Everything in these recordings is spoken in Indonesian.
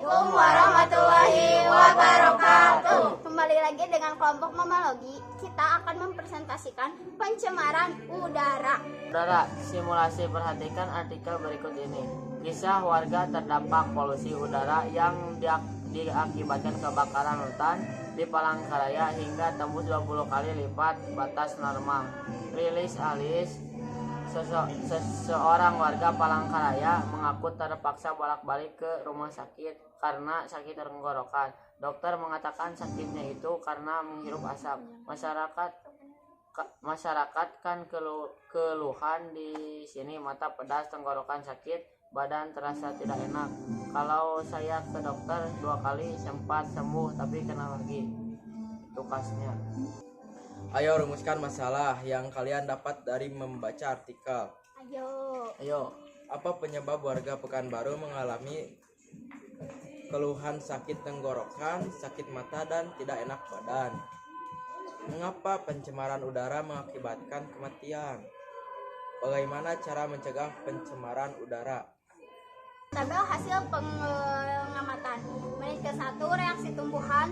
Assalamualaikum warahmatullahi wabarakatuh. Kembali lagi dengan kelompok Mamalogi. Kita akan mempresentasikan pencemaran udara. Saudara, simulasi perhatikan artikel berikut ini. Kisah warga terdampak polusi udara yang diakibatkan kebakaran hutan di Palangkaraya hingga tembus 20 kali lipat batas normal. Rilis Alis, seseorang warga Palangkaraya mengaku terpaksa bolak-balik ke rumah sakit karena sakit tenggorokan. Dokter mengatakan sakitnya itu karena menghirup asap. Masyarakat kan keluhan di sini, mata pedas, tenggorokan sakit, badan terasa tidak enak. Kalau saya ke dokter 2 kali sempat sembuh, tapi kena lagi. Itu kasnya. Ayo rumuskan masalah yang kalian dapat dari membaca artikel. Ayo. Apa penyebab warga Pekanbaru mengalami keluhan sakit tenggorokan, sakit mata, dan tidak enak badan? Mengapa pencemaran udara mengakibatkan kematian? Bagaimana cara mencegah pencemaran udara? Tabel hasil pengamatan. Menit ke-1, reaksi tumbuhan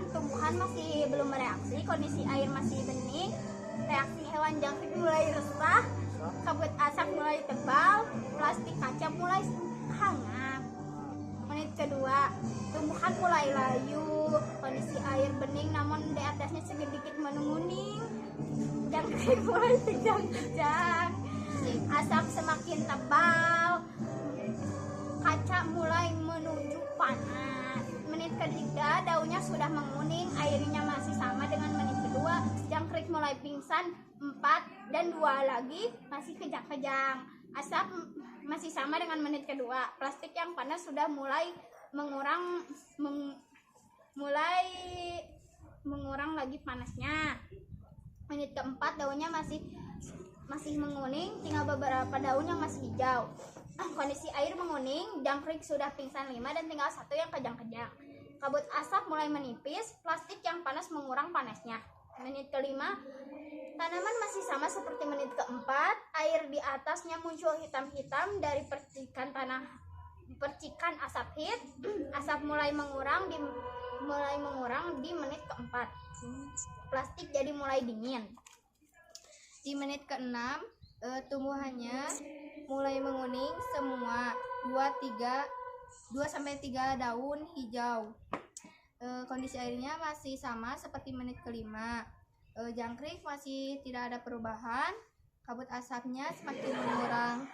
masih belum bereaksi, kondisi air masih bening, reaksi hewan jangkrik mulai resah, kabut asap mulai tebal, plastik kaca mulai hangat. Menit kedua, tumbuhan mulai layu, kondisi air bening namun di atasnya sedikit menguning, jangkrik mulai kejang-kejang, asap semakin tebal, kaca mulai menuju panas. Menit ketiga, daunnya sudah menguning, airnya masih sama dengan menit kedua, jangkrik mulai pingsan, 4 dan 2 lagi masih kejang-kejang, asap masih sama dengan menit kedua, plastik yang panas sudah mulai mengurang lagi panasnya. Menit keempat, daunnya masih menguning, tinggal beberapa daun yang masih hijau. Kondisi air menguning, jangkrik sudah pingsan 5 dan tinggal 1 yang kejang-kejang. Kabut asap mulai menipis, plastik yang panas mengurang panasnya. Menit kelima, tanaman masih sama seperti menit keempat, air di atasnya muncul hitam-hitam dari percikan asap hit, asap mulai mengurang di menit keempat. Plastik jadi mulai dingin. Di menit keenam, tumbuhannya mulai menguning semua, 2-3 daun hijau. Kondisi airnya masih sama seperti menit kelima. Jangkrik masih tidak ada perubahan, kabut asapnya semakin mengurang,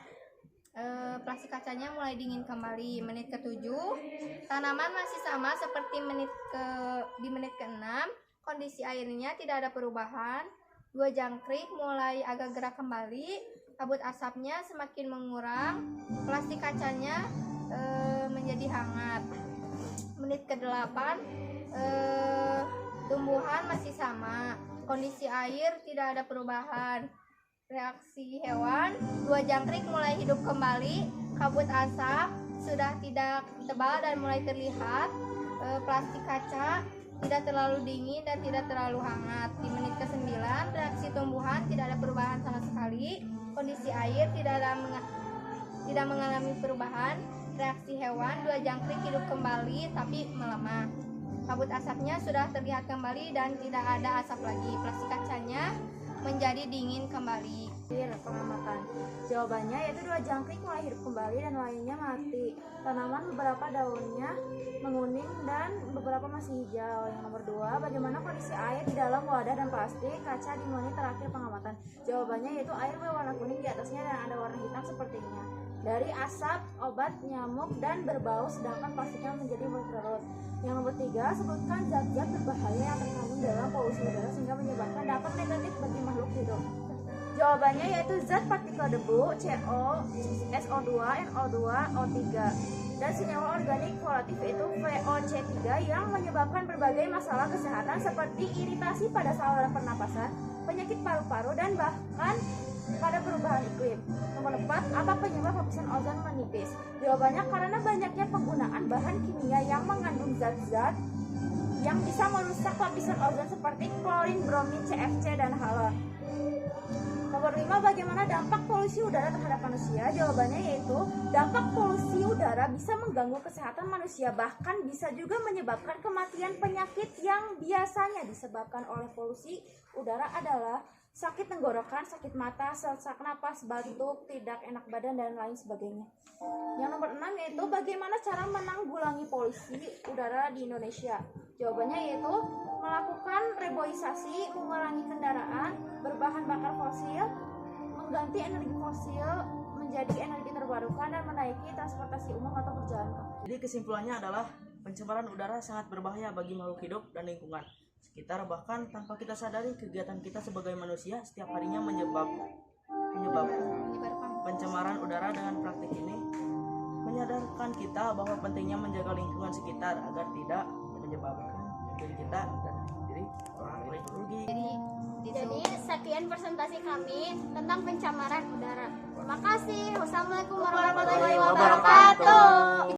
plastik kacanya mulai dingin kembali. Menit ketujuh, tanaman masih sama seperti di menit keenam, kondisi airnya tidak ada perubahan, 2 jangkrik mulai agak gerak kembali, kabut asapnya semakin mengurang, plastik kacanya menjadi hangat. Menit ke-8, tumbuhan masih sama, kondisi air tidak ada perubahan, reaksi hewan, 2 jangkrik mulai hidup kembali, kabut asap sudah tidak tebal dan mulai terlihat, plastik kaca tidak terlalu dingin dan tidak terlalu hangat. Di menit ke-9, reaksi tumbuhan tidak ada perubahan sama sekali, kondisi air tidak mengalami perubahan, reaksi hewan, 2 jangkrik hidup kembali tapi melemah, kabut asapnya sudah terlihat kembali dan tidak ada asap lagi, plastik kacanya menjadi dingin kembali. Pengamatan jawabannya yaitu 2 jangkrik mulai hidup kembali dan lainnya mati. Tanaman beberapa daunnya menguning dan beberapa masih hijau. Yang nomor 2, bagaimana kondisi air di dalam wadah dan plastik kaca di menit terakhir pengamatan? Jawabannya yaitu air berwarna kuning di atasnya dan ada warna hitam sepertinya dari asap, obat nyamuk dan berbau, sedangkan plastiknya menjadi berkerut. Yang nomor 3, sebutkan zat-zat berbahaya yang terkandung dalam polusi udara sehingga menyebabkan dampak negatif bagi makhluk hidup. Jawabannya yaitu zat partikel debu, CO, SO2, NO2, O3, dan senyawa organik volatif itu VOC3 yang menyebabkan berbagai masalah kesehatan seperti iritasi pada saluran pernapasan, penyakit paru-paru, dan bahkan pada perubahan iklim. Nomor 4, apa penyebab lapisan ozon menipis? Jawabannya karena banyaknya penggunaan bahan kimia yang mengandung zat-zat yang bisa merusak lapisan ozon seperti klorin, bromin, CFC, dan halon. Nomor 5, bagaimana dampak polusi udara terhadap manusia? Jawabannya yaitu dampak polusi udara bisa mengganggu kesehatan manusia, bahkan bisa juga menyebabkan kematian. Penyakit yang biasanya disebabkan oleh polusi udara adalah sakit tenggorokan, sakit mata, sesak napas, batuk, tidak enak badan, dan lain sebagainya. Yang nomor 6 yaitu bagaimana cara menanggulangi polusi udara di Indonesia? Jawabannya yaitu melakukan reboisasi, mengurangi kendaraan berbahan bakar fosil, mengganti energi fosil menjadi energi terbarukan, dan menaiki transportasi umum atau berjalan kaki. Jadi kesimpulannya adalah pencemaran udara sangat berbahaya bagi makhluk hidup dan lingkungan sekitar, bahkan tanpa kita sadari kegiatan kita sebagai manusia setiap harinya menyebabkan pencemaran udara. Dengan praktik ini menyadarkan kita bahwa pentingnya menjaga lingkungan sekitar agar tidak menyebabkan diri kita dan diri orang lain rugi. Jadi sekian presentasi kami tentang pencemaran udara. Terima kasih. Wassalamualaikum warahmatullahi wabarakatuh.